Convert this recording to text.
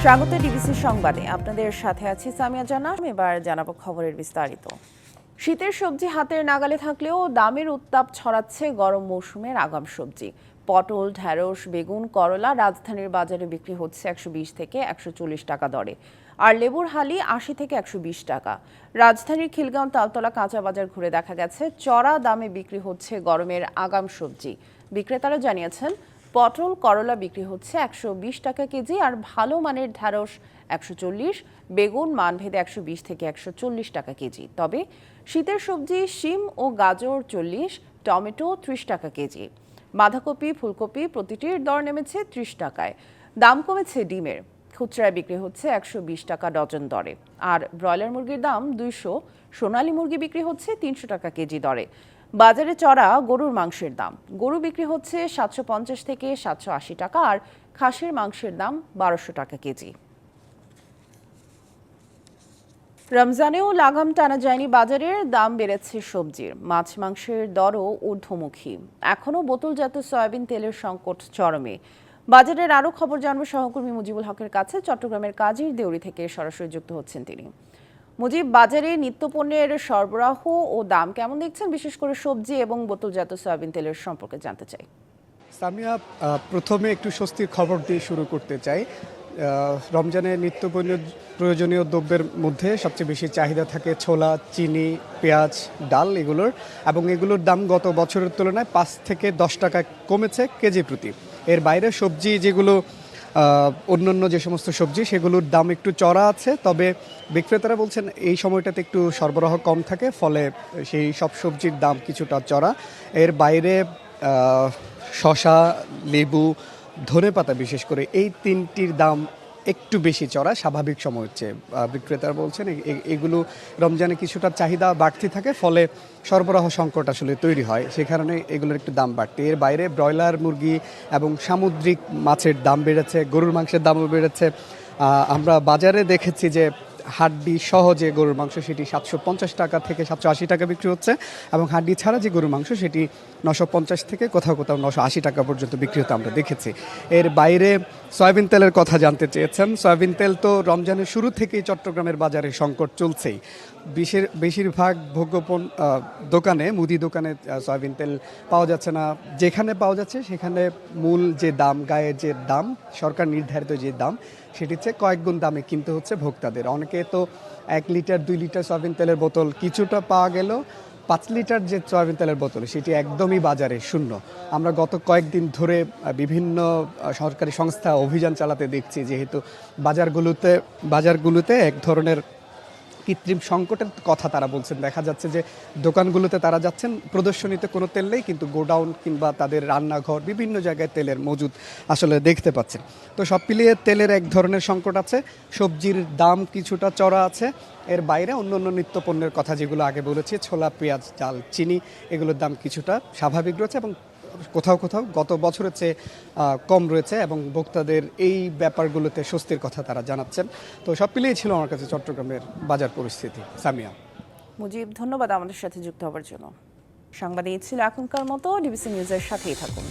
স্বাগত ডিবিসি সংবাদে আপনাদের সাথে আছি সামিয়া জানা। এবার জানাবো খবরের বিস্তারিত। শীতের সবজি হাতের নাগালে থাকলেও দামের উত্তাপ ছড়াচ্ছে গরম মৌসুমের আগাম সবজি। পটল, ঢেঁড়স, বেগুন, করলা রাজধানীর বাজারে বিক্রি হচ্ছে 120 থেকে 140 টাকা দরে, আর লেবুর হালি 80 থেকে 120 টাকা। রাজধানীর খিলগাঁও তালতলা কাঁচা বাজার ঘুরে দেখা গেছে চড়া দামে বিক্রি হচ্ছে গরমের আগাম সবজি। বিক্রেতারা জানিয়েছেন পটল, করলা বিক্রি হচ্ছে 120 টাকা কেজি, আর ভালো মানের ঢেঁড়স 140, বেগুন মানভেদে 120 থেকে 140 টাকা কেজি। তবে শীতের সবজি শিম ও গাজর 40, টমেটো 30 টাকা কেজি। বাঁধাকপি, ফুলকপি প্রতিটির দর নেমেছে 30 টাকায়। দাম কমেছে ডিমের, খুচরায় বিক্রি হচ্ছে 120 টাকা ডজন দরে, আর ব্রয়লার মুরগির দাম 200, সোনালী মুরগি বিক্রি হচ্ছে 300 টাকা কেজি দরে। বাজারে চড়া গরুর মাংসের দাম, গরু বিক্রি হচ্ছে 750 থেকে 780 টাকা, আর খাসির মাংসের দাম 1200 টাকা কেজি। রমজানেও লাগাম টানা যায়নি বাজারের, দাম বেড়েছে সবজির। মাছ মাংসের দরও ঊর্ধ্বমুখী। এখনও বোতলজাত সয়াবিন তেলের সংকট চরমে। বাজারের আরও খবর জানবো সহকর্মী মুজিবুল হকের কাছে। চট্টগ্রামের কাজীর দেউরি থেকে সরাসরি যুক্ত হচ্ছেন তিনি। মুজিব, বাজারে নিত্যপণ্যের সরবরাহ ও দাম কেমন দেখছেন, বিশেষ করে সবজি এবং বোতলজাত সয়াবিন তেলের সম্পর্কে জানতে চাই। সামিয়া, প্রথমে একটু স্বস্তির খবর দিয়ে শুরু করতে চাই। রমজানে প্রয়োজনীয় দ্রব্যের মধ্যে সবচেয়ে বেশি চাহিদা থাকে ছোলা, চিনি, পেঁয়াজ, ডাল এগুলোর, এবং এগুলোর দাম গত বছরের তুলনায় 5 থেকে 10 টাকা কমেছে কেজি প্রতি। এর বাইরে সবজি যেগুলো অন্যান্য যে সমস্ত সবজি সেগুলোর দাম একটু চড়া আছে, তবে বিক্রেতারা বলছেন এই সময়টাতে একটু সরবরাহ কম থাকে, ফলে সেই সব সবজির দাম কিছুটা চড়া। এর বাইরে শসা, লেবু, ধনেপাতা বিশেষ করে এই তিনটির দাম একটু বেশি চড়া স্বাভাবিক সময় হচ্ছে। বিক্রেতারা বলছেন এগুলো রমজানে কিছুটা চাহিদা বাড়তি থাকে, ফলে সরবরাহ সংকট আসলে তৈরি হয়, সে কারণে এগুলোর একটু দাম বাড়তি। এর বাইরে ব্রয়লার মুরগি এবং সামুদ্রিক মাছের দাম বেড়েছে, গরুর মাংসের দামও বেড়েছে। আমরা বাজারে দেখেছি যে হাড্ডি সহ যে গরুর মাংস সেটি 750 টাকা থেকে 780 টাকা বিক্রি হচ্ছে, এবং হাড্ডি ছাড়া যে গরুর মাংস সেটি 950 থেকে কোথাও কোথাও 980 টাকা পর্যন্ত বিক্রি হতে আমরা দেখেছি। এর বাইরে সয়াবিন তেলের কথা জানতে চেয়েছেন। সয়াবিন তেল তো রমজানের শুরু থেকেই চট্টগ্রামের বাজারে সংকট চলছেই। বেশিরভাগ ভোগ্যপণ্য দোকানে, মুদি দোকানে সয়াবিন তেল পাওয়া যাচ্ছে না। যেখানে পাওয়া যাচ্ছে সেখানে মূল যে দাম, গায়ের যে দাম, সরকার নির্ধারিত যে দাম, সেটির চেয়ে কয়েক গুণ দামে কিনতে হচ্ছে ভোক্তাদের। অনেকে তো 1 লিটার 2 লিটার সয়াবিন তেলের বোতল কিছুটা পাওয়া গেল, 5 লিটার যে সয়াবিন তেলের বোতল সেটি একদমই বাজারে শূন্য। আমরা গত কয়েকদিন ধরে বিভিন্ন সরকারি সংস্থা অভিযান চালাতে দেখছি, যেহেতু বাজারগুলোতে এক ধরনের কৃত্রিম সংকটের কথা তারা বলছেন। দেখা যাচ্ছে যে দোকানগুলোতে তারা যাচ্ছেন, প্রদর্শনীতে কোনো তেল নেই, কিন্তু গোডাউন কিংবা তাদের রান্নাঘর বিভিন্ন জায়গায় তেলের মজুদ আসলে দেখতে পাচ্ছেন। তো সব মিলিয়ে তেলের এক ধরনের সংকট আছে, সবজির দাম কিছুটা চড়া আছে। এর বাইরে অন্য নিত্যপণ্যের কথা যেগুলো আগে বলেছি, ছোলা, পেঁয়াজ, ডাল, চিনি, এগুলোর দাম কিছুটা স্বাভাবিক রয়েছে, এবং কোথাও কোথাও গত বছরের চেয়ে কম রয়েছে, এবং ভোক্তাদের এই ব্যাপারগুলোতে স্বস্তির কথা তারা জানাচ্ছেন। তো সব মিলিয়ে ছিল আমার কাছে চট্টগ্রামের বাজার পরিস্থিতি। সামিয়া। মুজিব, ধন্যবাদ আমাদের সাথে যুক্ত হওয়ার জন্য। সংবাদ এই ছিল এখনকার মতো। ডিবিসি নিউজের সাথেই থাকুন।